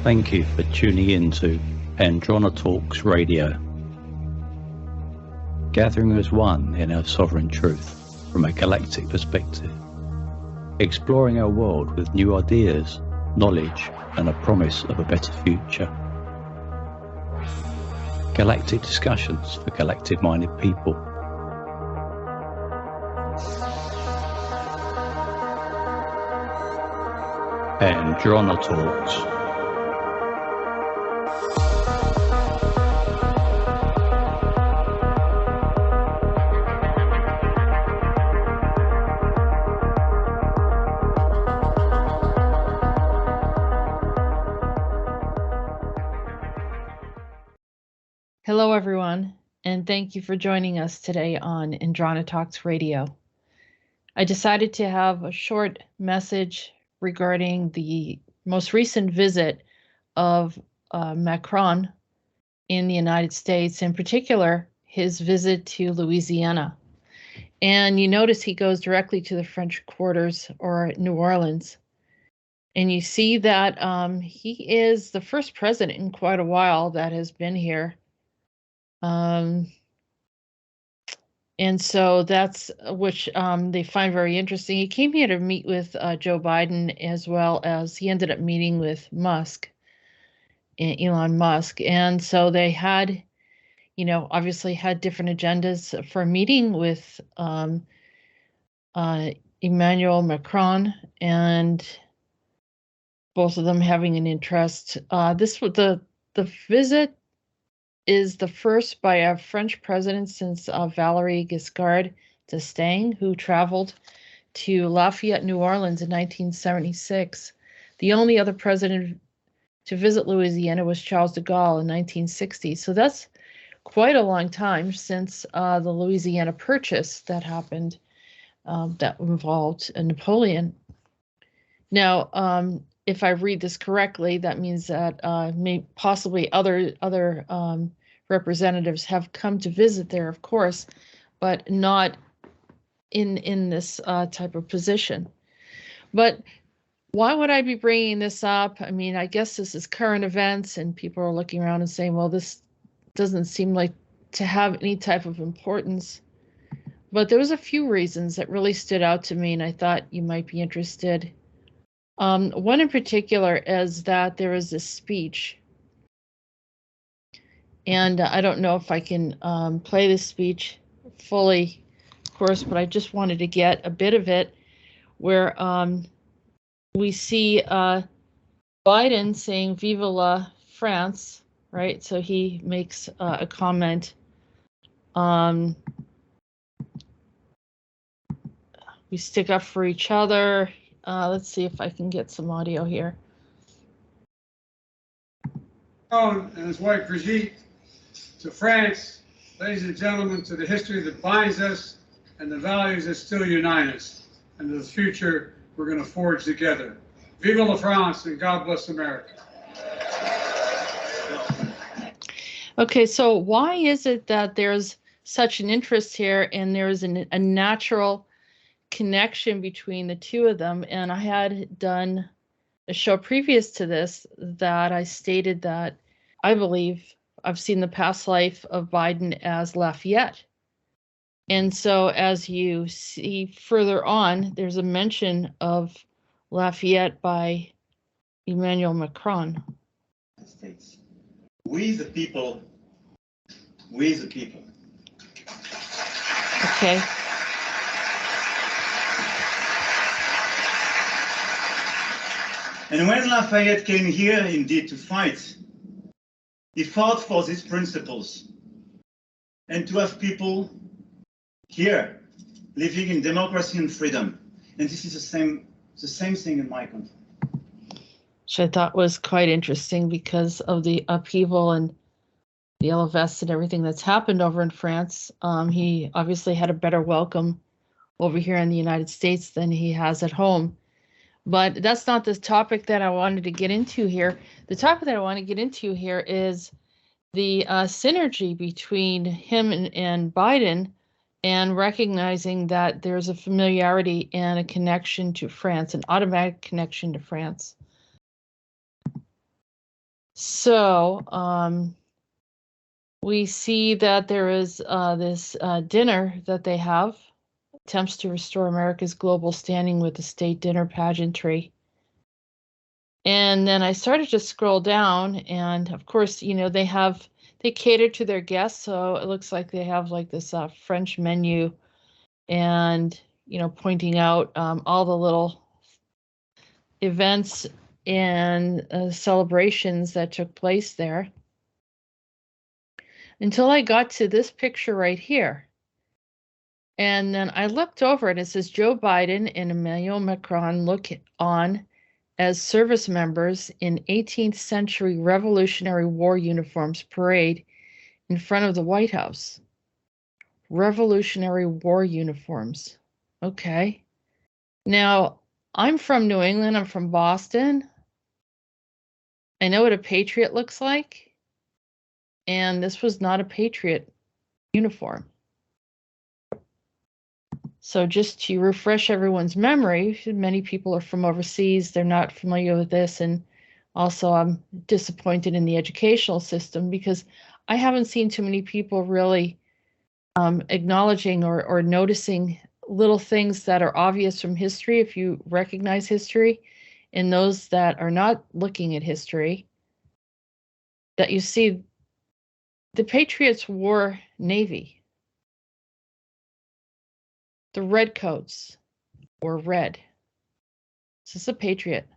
Thank you for tuning in to Andronetalks Radio, gathering as one in our sovereign truth from a galactic perspective, exploring our world with new ideas, knowledge, and a promise of a better future. Galactic discussions for galactic-minded people. Andronetalks. Hello, everyone, and thank you for joining us today on Andronetalks Radio. I decided to have a short message regarding the most recent visit of Macron in the United States, in particular, his visit to Louisiana. And you notice he goes directly to the French quarters or New Orleans. And you see that he is the first president in quite a while that has been here. And so that's which they find very interesting. He came here to meet with Joe Biden, as well as he ended up meeting with Elon Musk. And so they had, obviously had different agendas for a meeting with Emmanuel Macron, and both of them having an interest. The visit is the first by a French president since Valéry Giscard d'Estaing, who traveled to Lafayette, New Orleans in 1976. The only other president to visit Louisiana was Charles de Gaulle in 1960. So that's quite a long time since the Louisiana Purchase that happened that involved Napoleon. Now, if I read this correctly, that means that possibly other representatives have come to visit there, of course, but not in this type of position. But why would I be bringing this up? I mean, I guess this is current events, and people are looking around and saying, well, this doesn't seem like to have any type of importance. But there was a few reasons that really stood out to me, and I thought you might be interested. One in particular is that there is this speech, and I don't know if I can play this speech fully, of course, but I just wanted to get a bit of it, where we see Biden saying "Vive la France," right? So he makes a comment. We stick up for each other. Let's see if I can get some audio here. And his wife Brigitte, to France, ladies and gentlemen, to the history that binds us and the values that still unite us, and to the future we're going to forge together. Vive la France, and God bless America. Okay, so why is it that there's such an interest here, and there's a natural connection between the two of them? And I had done a show previous to this that I stated that I believe I've seen the past life of Biden as Lafayette. And so as you see further on, there's a mention of Lafayette by Emmanuel Macron. States. We the people. We the people. Okay. And when Lafayette came here indeed to fight, he fought for these principles, and to have people here living in democracy and freedom. And this is the same thing in my country. Which I thought was quite interesting because of the upheaval and the yellow vests and everything that's happened over in France. He obviously had a better welcome over here in the United States than he has at home. But that's not the topic that I wanted to get into here. The topic that I want to get into here is the synergy between him and Biden, and recognizing that there's a familiarity and a connection to France, an automatic connection to France. So we see that there is this dinner that they have, attempts to restore America's global standing with the state dinner pageantry. And then I started to scroll down, and of course, you know, they cater to their guests. So it looks like they have like this French menu, and, you know, pointing out all the little events and celebrations that took place there. Until I got to this picture right here. And then I looked over and it says Joe Biden and Emmanuel Macron look on as service members in 18th century Revolutionary War uniforms parade in front of the White House. Revolutionary War uniforms. Okay. Now, I'm from New England. I'm from Boston. I know what a patriot looks like. And this was not a patriot uniform. So just to refresh everyone's memory, many people are from overseas. They're not familiar with this. And also I'm disappointed in the educational system because I haven't seen too many people really acknowledging or noticing little things that are obvious from history if you recognize history, and those that are not looking at history, that you see the Patriots wore navy. The redcoats were red. This is a patriot.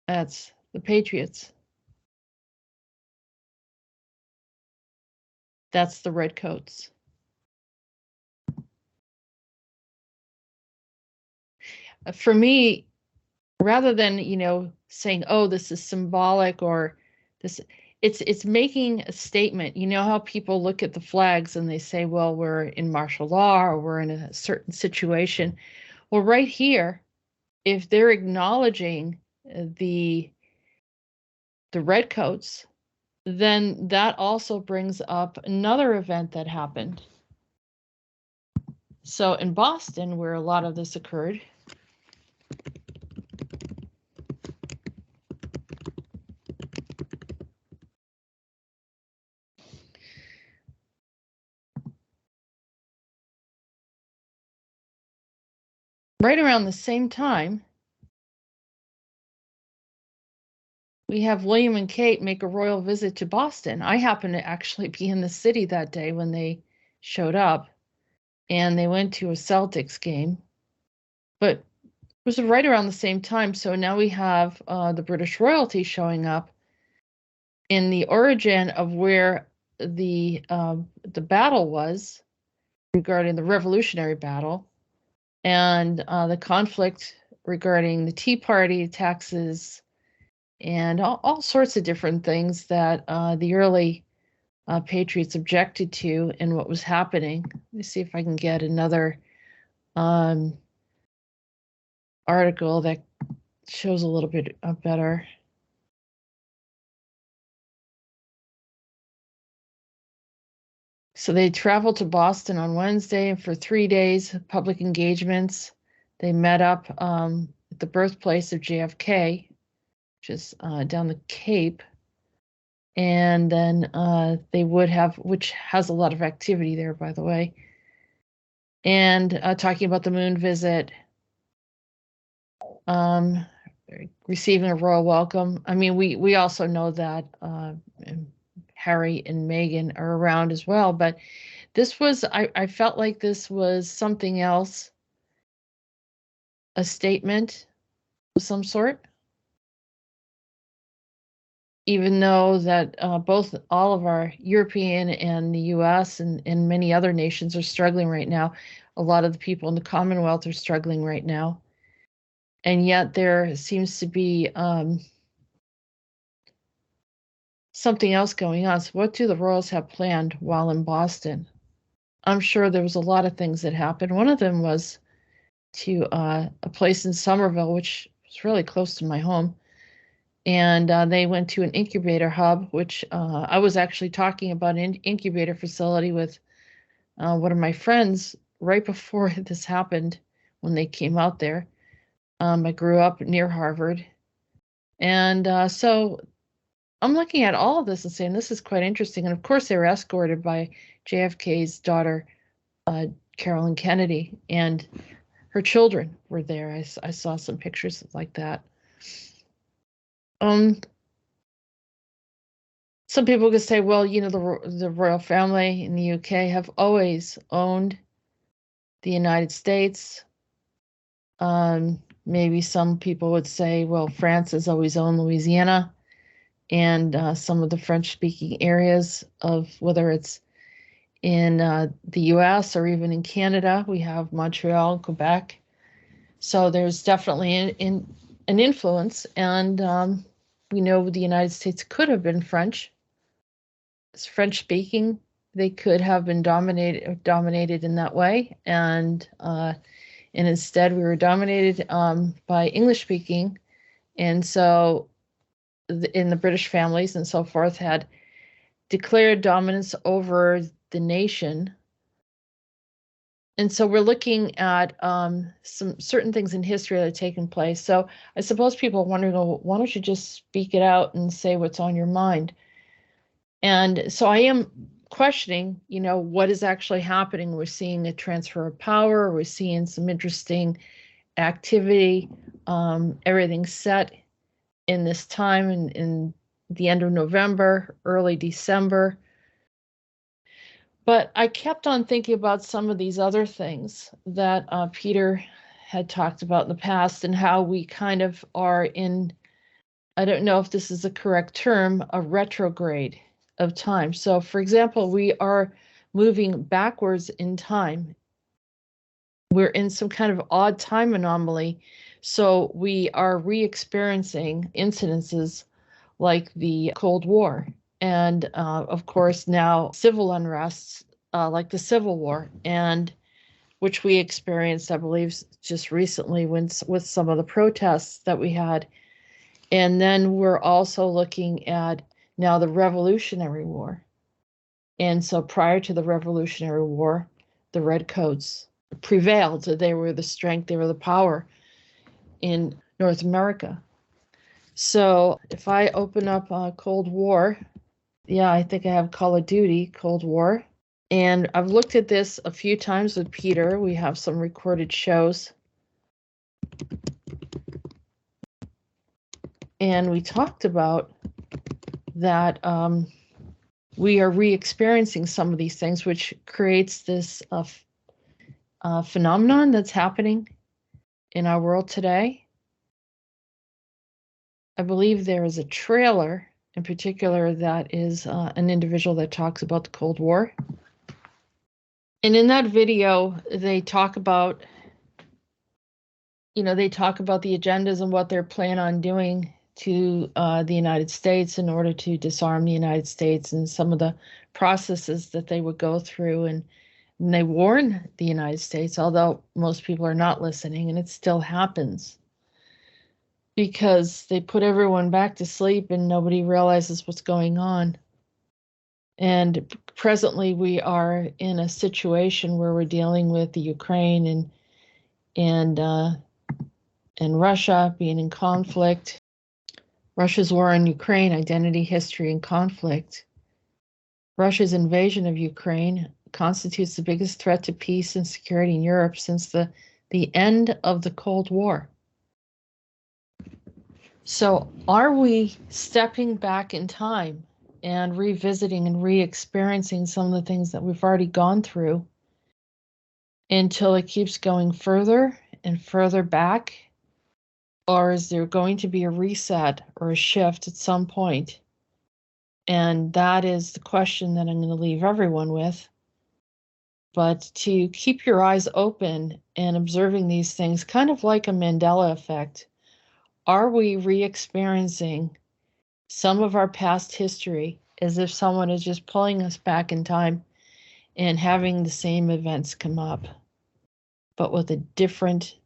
That's the Patriots. That's the redcoats. For me, rather than, you know, saying, oh, this is symbolic or this, it's making a statement. You know how people look at the flags and they say, well, we're in martial law or we're in a certain situation. Well, right here, if they're acknowledging the redcoats, then that also brings up another event that happened. So in Boston, where a lot of this occurred, right around the same time, we have William and Kate make a royal visit to Boston. I happened to actually be in the city that day when they showed up, and they went to a Celtics game. But it was right around the same time. So now we have the British royalty showing up in the origin of where the battle was regarding the Revolutionary Battle, and the conflict regarding the Tea Party, taxes, and all sorts of different things that the early patriots objected to in what was happening. Let me see if I can get another article that shows a little bit better. So they traveled to Boston on Wednesday, and for 3 days, public engagements. They met up at the birthplace of JFK, which is down the Cape. And then they would have, which has a lot of activity there, by the way. And talking about the moon visit, receiving a royal welcome. I mean, we also know that Harry and Meghan are around as well, but this was, I felt like this was something else, a statement of some sort. Even though that all of our European and the US and many other nations are struggling right now. A lot of the people in the Commonwealth are struggling right now. And yet there seems to be something else going on. So what do the royals have planned while in Boston? I'm sure there was a lot of things that happened. One of them was to a place in Somerville, which was really close to my home. And they went to an incubator hub, which I was actually talking about an incubator facility with One of my friends, right before this happened, when they came out there, I grew up near Harvard. And so I'm looking at all of this and saying, this is quite interesting. And of course, they were escorted by JFK's daughter, Carolyn Kennedy, and her children were there. I saw some pictures like that. Some people could say, well, you know, the royal family in the UK have always owned the United States. Maybe some people would say, well, France has always owned Louisiana and some of the French-speaking areas of whether it's in the US or even in Canada. We have Montreal, Quebec. So there's definitely an influence, and we know the United States could have been French. It's French-speaking. They could have been dominated in that way, and instead we were dominated by English-speaking, and so in the British families and so forth had declared dominance over the nation. And so we're looking at some certain things in history that have taken place. So I suppose people are wondering, well, why don't you just speak it out and say what's on your mind? And so I am questioning, you know, what is actually happening. We're seeing a transfer of power. We're seeing some interesting activity. Everything's set in this time in the end of November, early December. But I kept on thinking about some of these other things that Peter had talked about in the past and how we kind of are in, I don't know if this is a correct term, a retrograde of time. So for example, we are moving backwards in time. We're in some kind of odd time anomaly. So we are re-experiencing incidences like the Cold War. And of course, now civil unrests like the Civil War, and which we experienced, I believe, just recently with some of the protests that we had. And then we're also looking at now the Revolutionary War. And so prior to the Revolutionary War, the Redcoats prevailed. They were the strength, they were the power in North America. So if I open up Cold War, yeah, I think I have Call of Duty, Cold War. And I've looked at this a few times with Peter. We have some recorded shows. And we talked about that we are re-experiencing some of these things, which creates this phenomenon that's happening in our world today. I believe there is a trailer in particular that is an individual that talks about the Cold War. And in that video, they talk about, you know, they talk about the agendas and what they're planning on doing to the United States in order to disarm the United States and some of the processes that they would go through. And they warn the United States, although most people are not listening, and it still happens because they put everyone back to sleep and nobody realizes what's going on. And presently we are in a situation where we're dealing with the Ukraine and Russia being in conflict. Russia's war in Ukraine, identity, history, and conflict. Russia's invasion of Ukraine constitutes the biggest threat to peace and security in Europe since the end of the Cold War. So are we stepping back in time and revisiting and re-experiencing some of the things that we've already gone through until it keeps going further and further back? Or is there going to be a reset or a shift at some point? And that is the question that I'm going to leave everyone with. But to keep your eyes open and observing these things, kind of like a Mandela effect, are we re-experiencing some of our past history as if someone is just pulling us back in time and having the same events come up, but with a different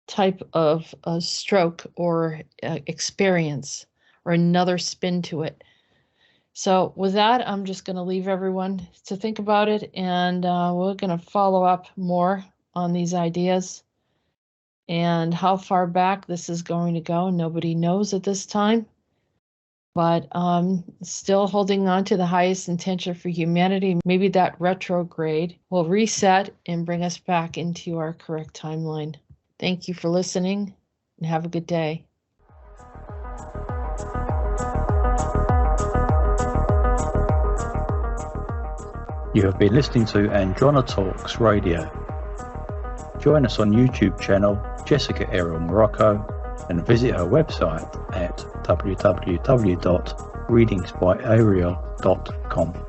type of stroke or experience or another spin to it? So with that, I'm just going to leave everyone to think about it, and we're going to follow up more on these ideas. And how far back this is going to go, nobody knows at this time. But still holding on to the highest intention for humanity. Maybe that retrograde will reset and bring us back into our correct timeline. Thank you for listening, and have a good day. You have been listening to Andronetalks Radio. Join us on YouTube channel Jessica Arael Morocco and visit our website at www.readingsbyarael.com.